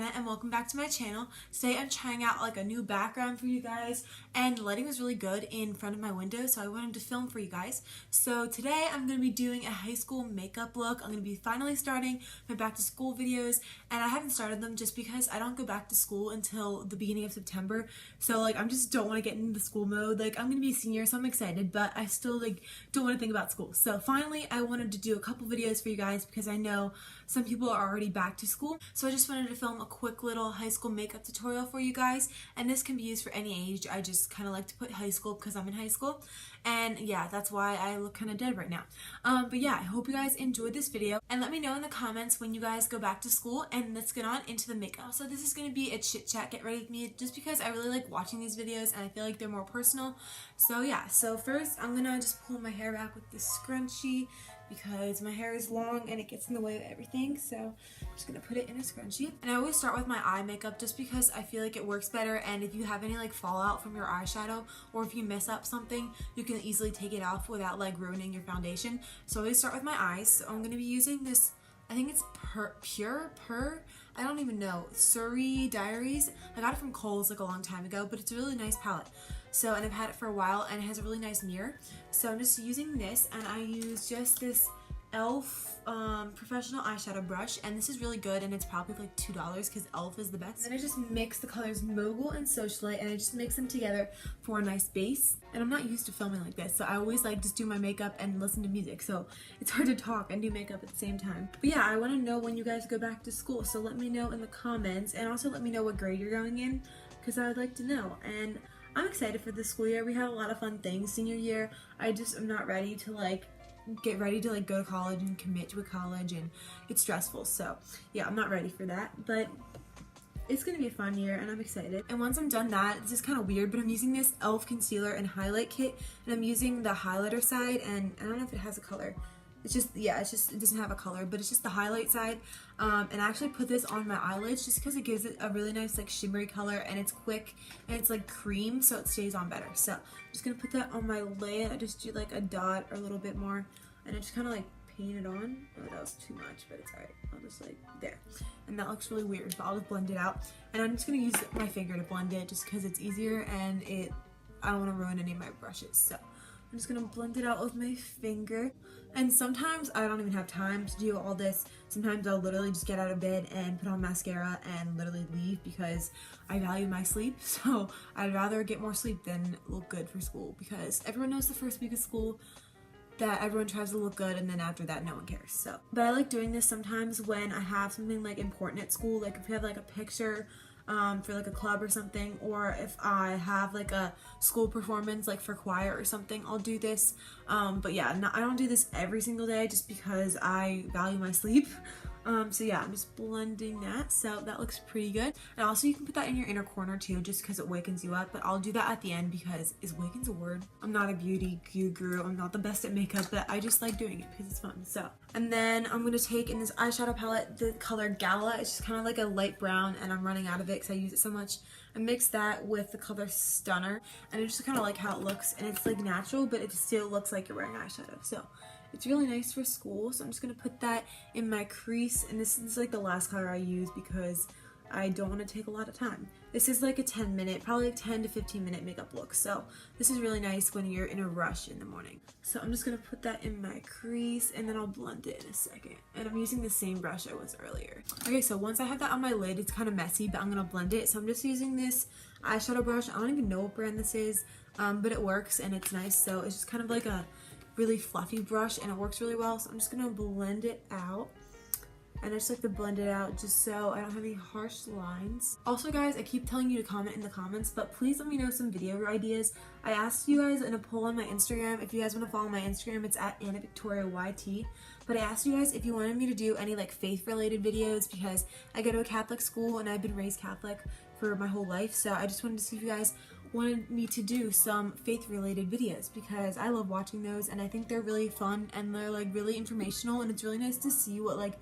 Anna and welcome back to my channel. Today I'm trying out like a new background for you guys, and the lighting was really good in front of my window, so I wanted to film for you guys. So today I'm going to be doing a high school makeup look. I'm going to be finally starting my back to school videos, and I haven't started them just because I don't go back to school until the beginning of September. So like I just don't want to get into the school mode. Like I'm going to be a senior, so I'm excited, but I still like don't want to think about school. So finally I wanted to do a couple videos for you guys because I know some people are already back to school. So I just wanted to film a quick little high school makeup tutorial for you guys, and this can be used for any age. I just kind of like to put high school because I'm in high school, and yeah, that's why I look kind of dead right now. But yeah, I hope you guys enjoyed this video, and let me know in the comments when you guys go back to school, and let's get on into the makeup. So this is going to be a chit chat, get ready with me, just because I really like watching these videos and I feel like they're more personal. So yeah, so first I'm gonna just pull my hair back with this scrunchie because my hair is long and it gets in the way of everything, so I'm just gonna put it in a scrunchie. And I always start with my eye makeup just because I feel like it works better, and if you have any like fallout from your eyeshadow or if you mess up something, you can easily take it off without like ruining your foundation. So I always start with my eyes. So I'm gonna be using this, I think it's Pure, I don't even know, Surrey Diaries. I got it from Kohl's like a long time ago, but it's a really nice palette. So, and I've had it for a while, and it has a really nice mirror. So I'm just using this, and I use just this e.l.f. Professional eyeshadow brush, and this is really good, and it's probably like $2 because e.l.f. is the best. And then I just mix the colors Mogul and Socialite, and I just mix them together for a nice base. And I'm not used to filming like this, so I always like just do my makeup and listen to music, so it's hard to talk and do makeup at the same time. But yeah, I want to know when you guys go back to school, so let me know in the comments, and also let me know what grade you're going in, because I would like to know. And I'm excited for this school year. We have a lot of fun things. Senior year, I just am not ready to like get ready to like go to college and commit to a college, and it's stressful. So yeah, I'm not ready for that, but it's gonna be a fun year and I'm excited. And once I'm done that, this is kind of weird, but I'm using this e.l.f. concealer and highlight kit, and I'm using the highlighter side, and I don't know if it has a color. It's just, yeah, it doesn't have a color, but it's just the highlight side. And I actually put this on my eyelids just because it gives it a really nice like shimmery color, and it's quick and it's like cream, so it stays on better. So I'm just gonna put that on my lid. I just do like a dot or a little bit more, and I just kind of like paint it on. Oh, that was too much, but it's alright. I'll just like there. And that looks really weird, but I'll just blend it out. And I'm just gonna use my finger to blend it just because it's easier, and I don't want to ruin any of my brushes. So I'm just gonna blend it out with my finger. And sometimes I don't even have time to do all this. Sometimes I'll literally just get out of bed and put on mascara and literally leave because I value my sleep. So I'd rather get more sleep than look good for school, because everyone knows the first week of school that everyone tries to look good, and then after that no one cares. So, but I like doing this sometimes when I have something like important at school, like if we have like a picture for like a club or something, or if I have like a school performance like for choir or something, I'll do this. But yeah, I don't do this every single day just because I value my sleep. So yeah, I'm just blending that, so that looks pretty good. And also you can put that in your inner corner too, just because it wakens you up, but I'll do that at the end because is waken's a word? I'm not a beauty guru, I'm not the best at makeup, but I just like doing it because it's fun. So, and then I'm going to take in this eyeshadow palette the color Gala. It's just kind of like a light brown, and I'm running out of it because I use it so much. I mix that with the color Stunner, and I just kind of like how it looks, and it's like natural, but it still looks like you're wearing eyeshadow. So it's really nice for school. So I'm just going to put that in my crease, and this is like the last color I use because I don't want to take a lot of time. This is like a 10-minute, probably like 10 to 15-minute makeup look. So this is really nice when you're in a rush in the morning. So I'm just going to put that in my crease, and then I'll blend it in a second. And I'm using the same brush I was earlier. Okay, so once I have that on my lid, it's kind of messy, but I'm going to blend it. So I'm just using this eyeshadow brush. I don't even know what brand this is, but it works and it's nice. So it's just kind of like a really fluffy brush, and it works really well. So I'm just gonna blend it out, and I just like to blend it out just so I don't have any harsh lines. Also guys, I keep telling you to comment in the comments, but please let me know some video ideas. I asked you guys in a poll on my Instagram. If you guys want to follow my Instagram, it's at AnnaVictoriaYT. But I asked you guys if you wanted me to do any like faith related videos, because I go to a Catholic school and I've been raised Catholic for my whole life. So I just wanted to see if you guys wanted me to do some faith related videos, because I love watching those, and I think they're really fun, and they're like really informational, and it's really nice to see what like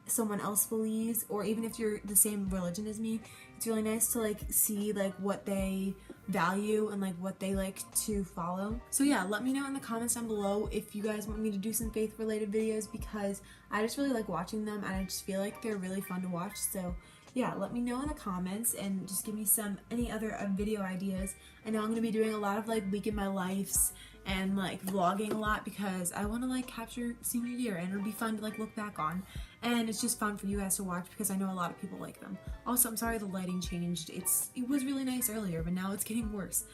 someone else believes, or even if you're the same religion as me, it's really nice to like see like what they value and like what they like to follow. So yeah, let me know in the comments down below if you guys want me to do some faith related videos, because I just really like watching them, and I just feel like they're really fun to watch. So yeah, let me know in the comments and just give me any other video ideas. I know I'm gonna be doing a lot of like week in my lives and like vlogging a lot because I want to like capture senior year and it'll be fun to like look back on, and it's just fun for you guys to watch because I know a lot of people like them. Also, I'm sorry the lighting changed. It was really nice earlier, but now it's getting worse.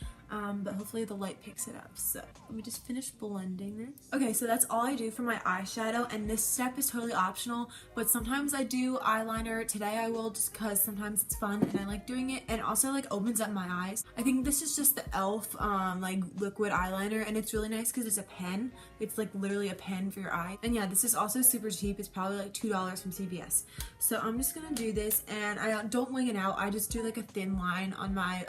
But hopefully the light picks it up. So let me just finish blending this. Okay, so that's all I do for my eyeshadow, and this step is totally optional, but sometimes I do eyeliner. Today I will, just because sometimes it's fun and I like doing it, and it also like opens up my eyes. I think this is just the e.l.f. Like liquid eyeliner, and it's really nice because it's a pen. It's like literally a pen for your eye. And yeah, this is also super cheap. It's probably like $2 from CVS. So I'm just gonna do this, and I don't wing it out. I just do like a thin line on my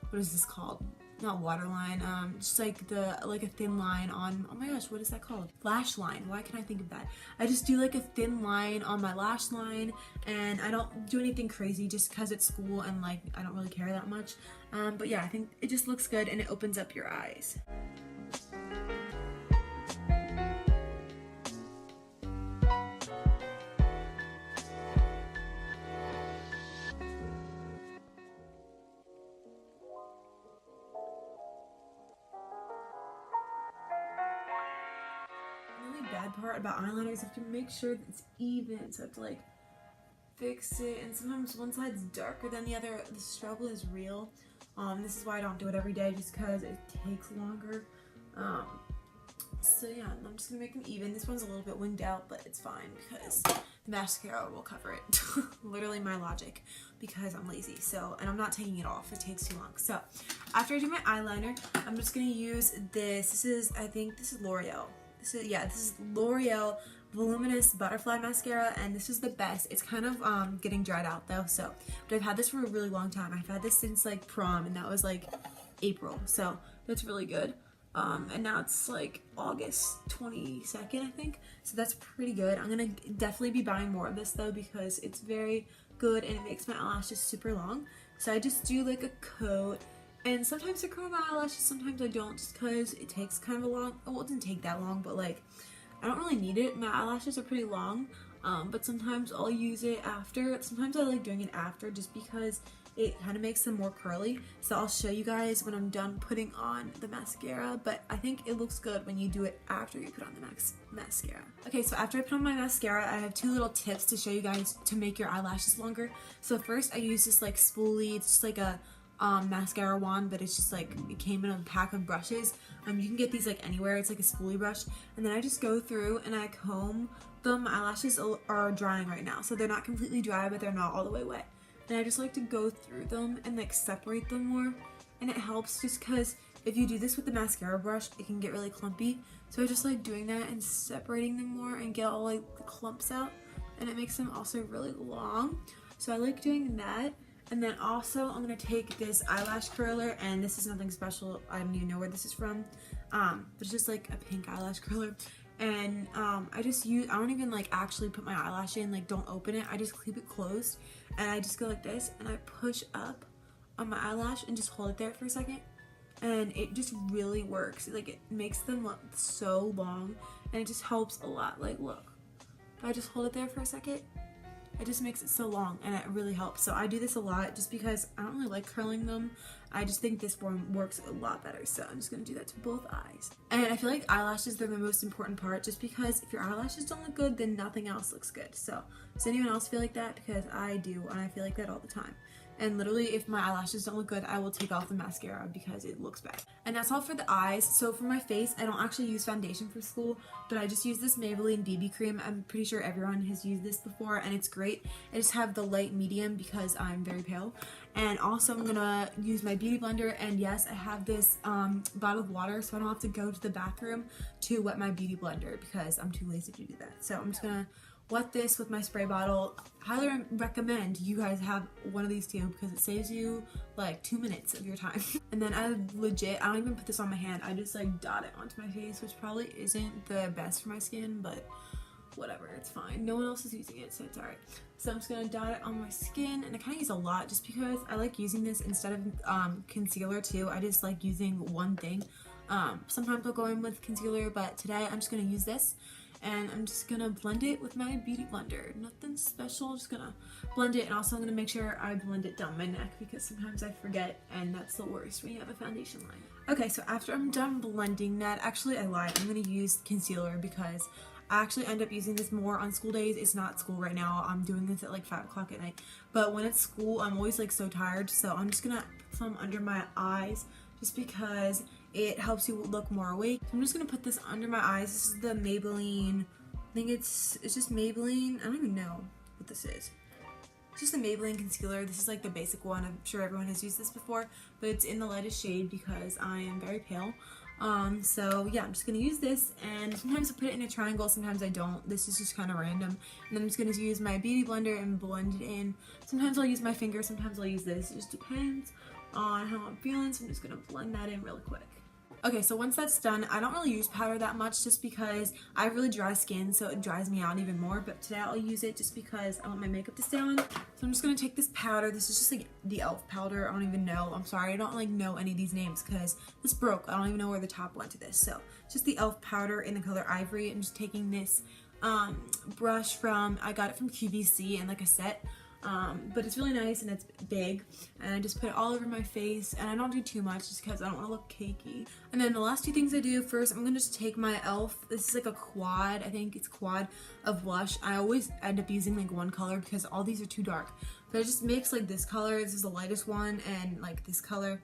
what is this called? Not waterline, just like a thin line on, oh my gosh, what is that called? Lash line. Why can't I think of that? I just do like a thin line on my lash line, and I don't do anything crazy just because it's school and like I don't really care that much. But yeah, I think it just looks good and it opens up your eyes. Bad part about eyeliner is you have to make sure that it's even, so I have to like fix it, and sometimes one side's darker than the other. The struggle is real. This is why I don't do it every day, just because it takes longer. So yeah, I'm just gonna make them even. This one's a little bit winged out, but it's fine because the mascara will cover it. Literally my logic, because I'm lazy. So, and I'm not taking it off, it takes too long. So after I do my eyeliner, I'm just gonna use this. I think this is L'Oreal. This is L'Oreal Voluminous Butterfly Mascara, and this is the best. It's kind of getting dried out though, so, but I've had this for a really long time. I've had this since like prom, and that was like April, so that's really good. And now it's like August 22nd, I think, so that's pretty good. I'm gonna definitely be buying more of this though because it's very good and it makes my eyelashes super long. So I just do like a coat. And sometimes I curl my eyelashes, sometimes I don't, just because it takes kind of a long, well, it doesn't take that long, but like, I don't really need it. My eyelashes are pretty long, but sometimes I'll use it after. Sometimes I like doing it after just because it kind of makes them more curly. So I'll show you guys when I'm done putting on the mascara, but I think it looks good when you do it after you put on the mascara. Okay, so after I put on my mascara, I have two little tips to show you guys to make your eyelashes longer. So first I use this like spoolie. It's just like a mascara wand, but it's just like it came in a pack of brushes. You can get these like anywhere. It's like a spoolie brush, and then I just go through and I comb them. My eyelashes are drying right now, so they're not completely dry, but they're not all the way wet, and I just like to go through them and like separate them more, and it helps just because if you do this with the mascara brush, it can get really clumpy. So I just like doing that and separating them more and get all like the clumps out, and it makes them also really long. So I like doing that. And then also I'm going to take this eyelash curler, and this is nothing special. I don't even know where this is from. But it's just like a pink eyelash curler. And I don't even like actually put my eyelash in, like don't open it. I just keep it closed. And I just go like this and I push up on my eyelash and just hold it there for a second. And it just really works. Like it makes them look so long, and it just helps a lot. Like look, if I just hold it there for a second, it just makes it so long, and it really helps. So I do this a lot just because I don't really like curling them. I just think this one works a lot better, so I'm just going to do that to both eyes. And I feel like eyelashes are the most important part, just because if your eyelashes don't look good, then nothing else looks good. So does anyone else feel like that? Because I do, and I feel like that all the time. And literally, if my eyelashes don't look good, I will take off the mascara because it looks bad. And that's all for the eyes. So for my face, I don't actually use foundation for school, but I just use this Maybelline BB cream. I'm pretty sure everyone has used this before, and it's great. I just have the light medium because I'm very pale. And also, I'm gonna use my beauty blender, and yes, I have this bottle of water, so I don't have to go to the bathroom to wet my beauty blender because I'm too lazy to do that. So I'm just gonna wet this with my spray bottle. Highly recommend you guys have one of these too because it saves you like 2 minutes of your time. And then I don't even put this on my hand. I just like dot it onto my face, which probably isn't the best for my skin, but whatever, it's fine. No one else is using it, so it's alright. So I'm just gonna dot it on my skin, and I kind of use a lot just because I like using this instead of concealer too. I just like using one thing. Sometimes I'll go in with concealer, but today I'm just gonna use this. and I'm just gonna blend it with my beauty blender. Nothing special, just gonna blend it, and also I'm gonna make sure I blend it down my neck because sometimes I forget, and that's the worst when you have a foundation line. Okay, so after I'm done blending that, actually I lied, I'm gonna use concealer because I actually end up using this more on school days. It's not school right now, I'm doing this at like 5 o'clock at night, but when it's school I'm always like so tired, so I'm just gonna put some under my eyes just because it helps you look more awake. So I'm just gonna put this under my eyes. This is the Maybelline, I think it's just Maybelline, I don't even know what this is. It's just a Maybelline concealer. This is like the basic one. I'm sure everyone has used this before, but it's in the lightest shade because I am very pale. So yeah, I'm just gonna use this, and sometimes I put it in a triangle, sometimes I don't. This is just kind of random. And then I'm just gonna use my beauty blender and blend it in. Sometimes I'll use my finger, sometimes I'll use this. It just depends on how I'm feeling, so I'm just gonna blend that in really quick. Okay, so once that's done, I don't really use powder that much just because I have really dry skin, so it dries me out even more, but today I'll use it just because I want my makeup to stay on. So I'm just gonna take this powder. This is just like the e.l.f. powder. I don't even know. I'm sorry, I don't like know any of these names because this broke. I don't even know where the top went to this. So just the e.l.f. powder in the color Ivory. I'm just taking this brush I got it from QVC and like a set. But it's really nice and it's big, and I just put it all over my face, and I don't do too much just because I don't want to look cakey. And then the last two things I do, first I'm going to just take my e.l.f. This is like a quad, I think it's quad of blush. I always end up using like one color because all these are too dark, but I just mix like this color, this is the lightest one, and like this color,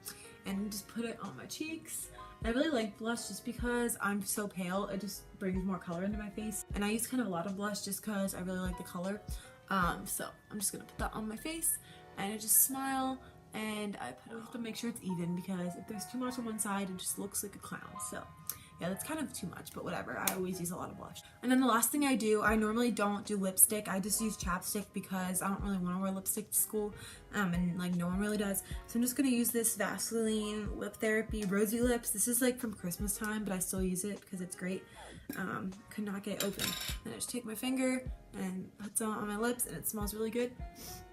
and just put it on my cheeks. I really like blush just because I'm so pale, it just brings more color into my face, and I use kind of a lot of blush just because I really like the color. So I'm just gonna put that on my face, and I just smile, and I have to make sure it's even because if there's too much on one side, it just looks like a clown. So yeah, that's kind of too much, but whatever. I always use a lot of blush. And then the last thing I do, I normally don't do lipstick. I just use chapstick because I don't really want to wear lipstick to school, and like no one really does. So I'm just gonna use this Vaseline Lip Therapy Rosy Lips. This is like from Christmas time, but I still use it because it's great. Could not get it open. And I just take my finger and put some on my lips, and it smells really good.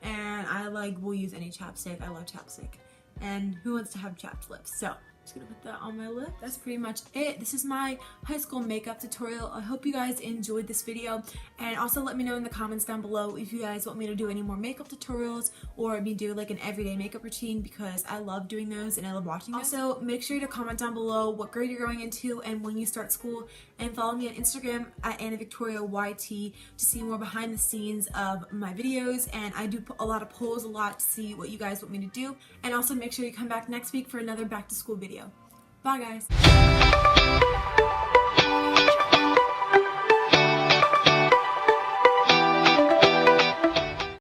And I will use any chapstick. I love chapstick. And who wants to have chapped lips? So just gonna put that on my lip. That's pretty much it. This is my high school makeup tutorial. I hope you guys enjoyed this video, and also let me know in the comments down below if you guys want me to do any more makeup tutorials or me do like an everyday makeup routine, because I love doing those and I love watching them. Also, make sure to comment down below what grade you're going into and when you start school, and follow me on Instagram at AnnaVictoriaYT to see more behind the scenes of my videos, and I do put a lot of polls to see what you guys want me to do. And also make sure you come back next week for another back to school video. Bye guys!